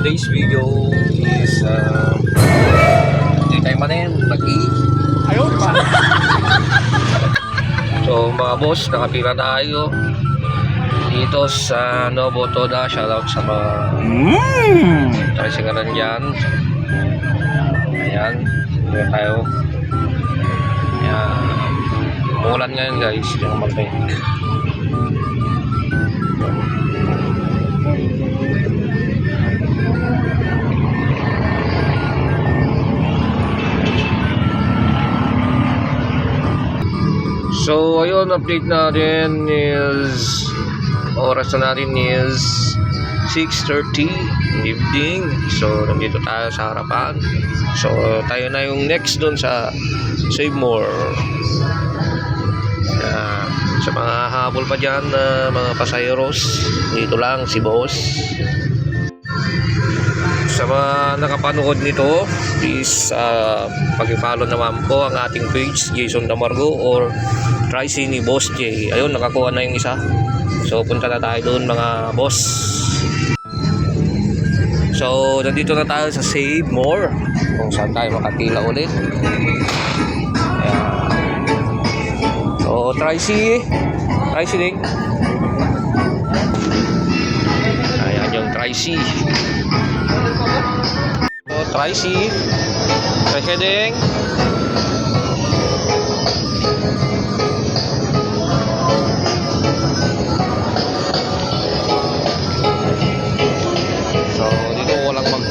today's video is hindi tayo manin lagi. Ayaw pa. So mga boss, nakapila tayo dito sa Novo Toda. Shoutout sa mga tricyclean dyan. Ayan, dito tayo. Ayan, umulan ngayon guys, yung malaki. So ayun, update natin is oras na natin is 6:30 evening. So nandito tayo sa harapan. So tayo na yung next dun sa Save More. Sa mga habol pa dyan na mga pasayeros, dito lang si boss. Sa mga nakapanood nito, please pag-follow naman po ang ating page, Jason Damargo or Tricy ni Boss J. Ayun, nakakuha na yung isa. So punta na tayo doon mga boss. So nandito na tayo sa Save More, kung saan tayo makatila ulit. Ayan. So Tricy din. Ayan yung Tricy. So Tricy ding.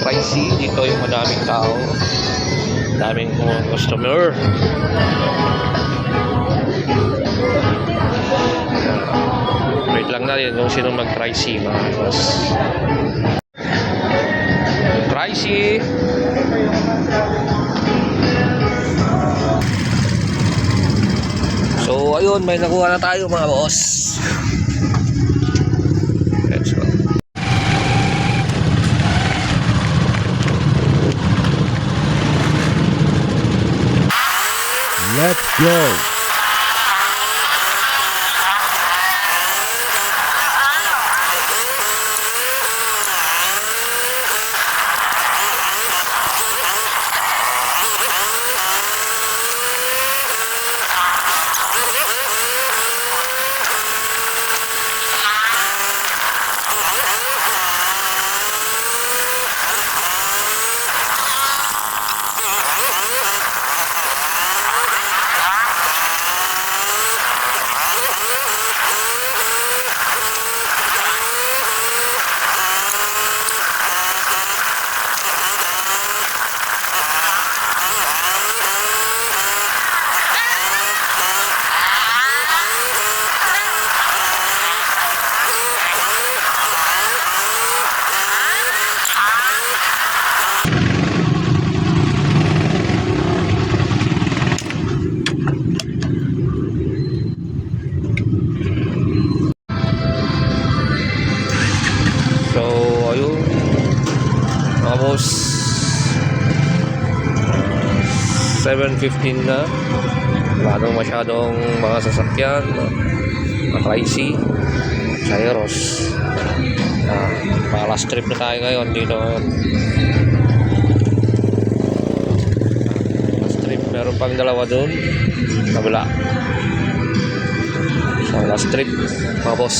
Tricy, dito yung madaming tao, daming customer. Wait lang natin kung sino mag-Tricy mga boss. Tricy. So ayun, may nakuha na tayo mga boss. Let's go. Let's go. Almost 7:15 na. Wala nang masyadong mga sasakyan, mga Tricy, Cyrus. Mga last trip na tayo ngayon dito. Last trip, meron pang dalawa doon kabila. So last trip mga boss.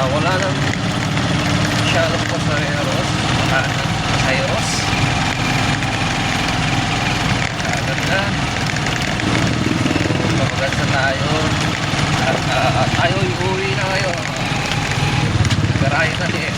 Wala nang masyadong pasayeros. Ganda. Papagas na tayo. At tayo uuwi na ngayon. Garahe na din.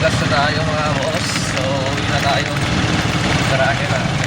gas na tayo mga boss. So, uwi na tayo. Garahe na.